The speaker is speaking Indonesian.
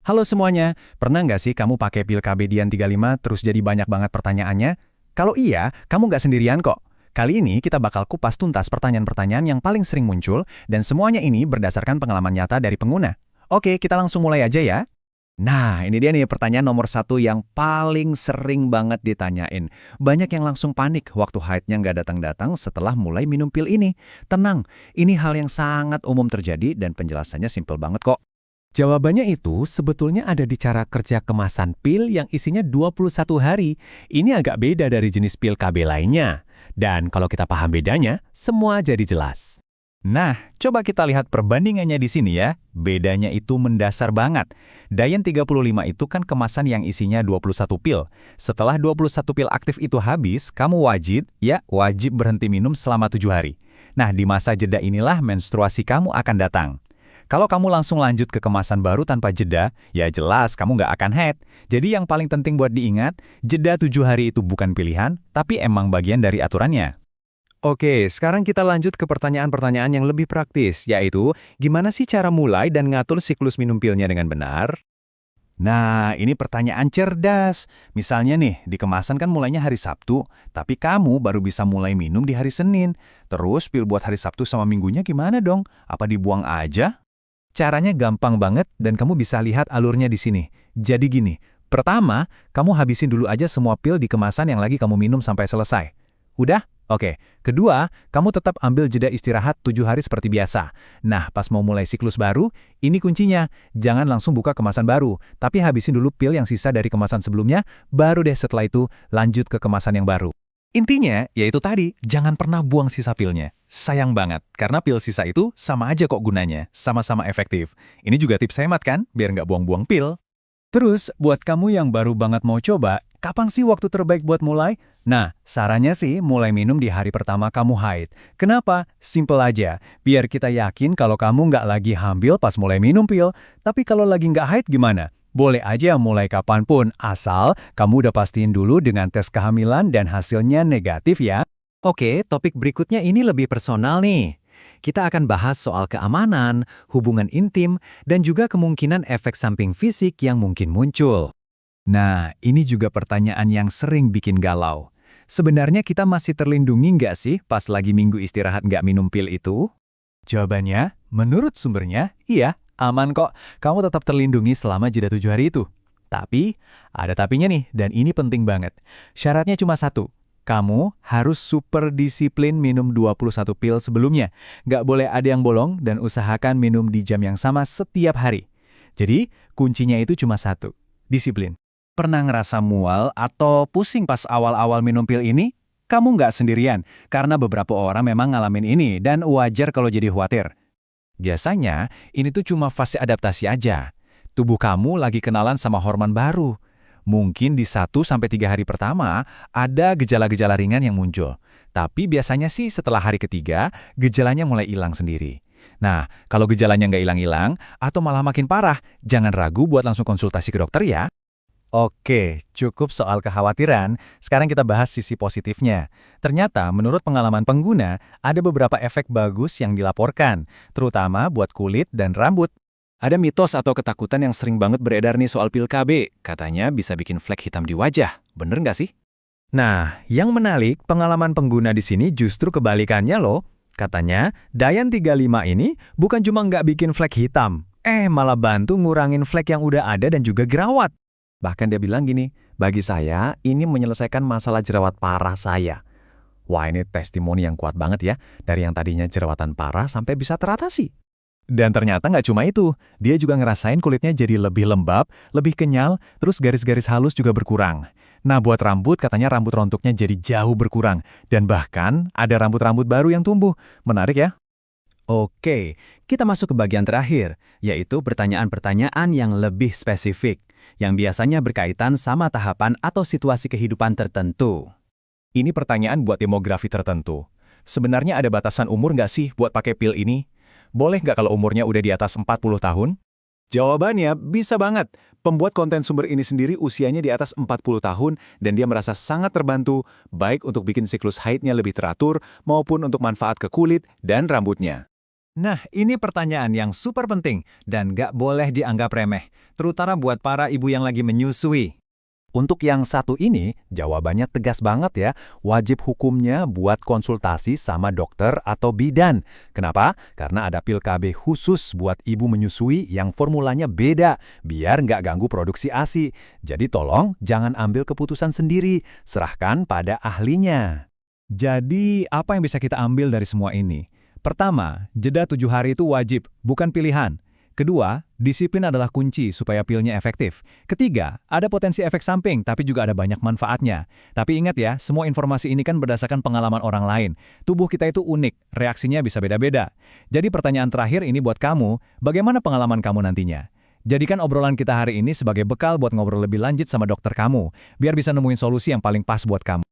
Halo semuanya, pernah nggak sih kamu pakai pil KB Dian 35 terus jadi banyak banget pertanyaannya? Kalau iya, kamu nggak sendirian kok. Kali ini kita bakal kupas tuntas pertanyaan-pertanyaan yang paling sering muncul, dan semuanya ini berdasarkan pengalaman nyata dari pengguna. Oke, kita langsung mulai aja ya. Nah, ini dia nih pertanyaan nomor satu yang paling sering banget ditanyain. Banyak yang langsung panik waktu haidnya nggak datang-datang setelah mulai minum pil ini. Tenang, ini hal yang sangat umum terjadi dan penjelasannya simpel banget kok. Jawabannya itu sebetulnya ada di cara kerja kemasan pil yang isinya 21 hari. Ini agak beda dari jenis pil KB lainnya. Dan kalau kita paham bedanya, semua jadi jelas. Nah, coba kita lihat perbandingannya di sini ya. Bedanya itu mendasar banget. Dian 35 itu kan kemasan yang isinya 21 pil. Setelah 21 pil aktif itu habis, kamu wajib berhenti minum selama 7 hari. Nah, di masa jeda inilah menstruasi kamu akan datang. Kalau kamu langsung lanjut ke kemasan baru tanpa jeda, ya jelas kamu nggak akan haid. Jadi yang paling penting buat diingat, jeda 7 hari itu bukan pilihan, tapi emang bagian dari aturannya. Oke, sekarang kita lanjut ke pertanyaan-pertanyaan yang lebih praktis, yaitu gimana sih cara mulai dan ngatur siklus minum pilnya dengan benar? Nah, ini pertanyaan cerdas. Misalnya nih, di kemasan kan mulainya hari Sabtu, tapi kamu baru bisa mulai minum di hari Senin. Terus pil buat hari Sabtu sama Minggunya gimana dong? Apa dibuang aja? Caranya gampang banget dan kamu bisa lihat alurnya di sini. Jadi gini, pertama, kamu habisin dulu aja semua pil di kemasan yang lagi kamu minum sampai selesai. Udah? Oke. Kedua, kamu tetap ambil jeda istirahat 7 hari seperti biasa. Nah, pas mau mulai siklus baru, ini kuncinya. Jangan langsung buka kemasan baru, tapi habisin dulu pil yang sisa dari kemasan sebelumnya, baru deh setelah itu lanjut ke kemasan yang baru. Intinya, yaitu tadi, jangan pernah buang sisa pilnya. Sayang banget, karena pil sisa itu sama aja kok gunanya, sama-sama efektif. Ini juga tips hemat kan, biar nggak buang-buang pil. Terus, buat kamu yang baru banget mau coba, kapan sih waktu terbaik buat mulai? Nah, sarannya sih mulai minum di hari pertama kamu haid. Kenapa? Simple aja, biar kita yakin kalau kamu nggak lagi hamil pas mulai minum pil. Tapi kalau lagi nggak haid gimana? Boleh aja mulai kapanpun, asal kamu udah pastiin dulu dengan tes kehamilan dan hasilnya negatif ya. Oke, topik berikutnya ini lebih personal nih. Kita akan bahas soal keamanan, hubungan intim, dan juga kemungkinan efek samping fisik yang mungkin muncul. Nah, ini juga pertanyaan yang sering bikin galau. Sebenarnya kita masih terlindungi nggak sih pas lagi minggu istirahat nggak minum pil itu? Jawabannya, menurut sumbernya, iya, aman kok. Kamu tetap terlindungi selama jeda 7 hari itu. Tapi, ada tapinya nih, dan ini penting banget. Syaratnya cuma satu. Kamu harus super disiplin minum 21 pil sebelumnya. Nggak boleh ada yang bolong dan usahakan minum di jam yang sama setiap hari. Jadi, kuncinya itu cuma satu, disiplin. Pernah ngerasa mual atau pusing pas awal-awal minum pil ini? Kamu nggak sendirian, karena beberapa orang memang ngalamin ini dan wajar kalau jadi khawatir. Biasanya, ini tuh cuma fase adaptasi aja. Tubuh kamu lagi kenalan sama hormon baru. Mungkin di 1-3 hari pertama, ada gejala-gejala ringan yang muncul. Tapi biasanya sih setelah hari ketiga, gejalanya mulai hilang sendiri. Nah, kalau gejalanya nggak hilang-hilang, atau malah makin parah, jangan ragu buat langsung konsultasi ke dokter ya. Oke, cukup soal kekhawatiran. Sekarang kita bahas sisi positifnya. Ternyata, menurut pengalaman pengguna, ada beberapa efek bagus yang dilaporkan, terutama buat kulit dan rambut. Ada mitos atau ketakutan yang sering banget beredar nih soal pil KB. Katanya bisa bikin flek hitam di wajah. Bener nggak sih? Nah, yang menarik, pengalaman pengguna di sini justru kebalikannya loh. Katanya, Dian 35 ini bukan cuma nggak bikin flek hitam, malah bantu ngurangin flek yang udah ada dan juga jerawat. Bahkan dia bilang gini, bagi saya ini menyelesaikan masalah jerawat parah saya. Wah, ini testimoni yang kuat banget ya, dari yang tadinya jerawatan parah sampai bisa teratasi. Dan ternyata nggak cuma itu, dia juga ngerasain kulitnya jadi lebih lembab, lebih kenyal, terus garis-garis halus juga berkurang. Nah, buat rambut katanya rambut rontuknya jadi jauh berkurang, dan bahkan ada rambut-rambut baru yang tumbuh. Menarik ya? Oke, kita masuk ke bagian terakhir, yaitu pertanyaan-pertanyaan yang lebih spesifik, yang biasanya berkaitan sama tahapan atau situasi kehidupan tertentu. Ini pertanyaan buat demografi tertentu. Sebenarnya ada batasan umur nggak sih buat pakai pil ini? Boleh nggak kalau umurnya udah di atas 40 tahun? Jawabannya bisa banget. Pembuat konten sumber ini sendiri usianya di atas 40 tahun dan dia merasa sangat terbantu, baik untuk bikin siklus haidnya lebih teratur maupun untuk manfaat ke kulit dan rambutnya. Nah, ini pertanyaan yang super penting dan nggak boleh dianggap remeh, terutama buat para ibu yang lagi menyusui. Untuk yang satu ini, jawabannya tegas banget ya. Wajib hukumnya buat konsultasi sama dokter atau bidan. Kenapa? Karena ada pil KB khusus buat ibu menyusui yang formulanya beda, biar nggak ganggu produksi ASI. Jadi tolong jangan ambil keputusan sendiri, serahkan pada ahlinya. Jadi, apa yang bisa kita ambil dari semua ini? Pertama, jeda 7 hari itu wajib, bukan pilihan. Kedua, disiplin adalah kunci supaya pilnya efektif. Ketiga, ada potensi efek samping, tapi juga ada banyak manfaatnya. Tapi ingat ya, semua informasi ini kan berdasarkan pengalaman orang lain. Tubuh kita itu unik, reaksinya bisa beda-beda. Jadi pertanyaan terakhir ini buat kamu, bagaimana pengalaman kamu nantinya? Jadikan obrolan kita hari ini sebagai bekal buat ngobrol lebih lanjut sama dokter kamu, biar bisa nemuin solusi yang paling pas buat kamu.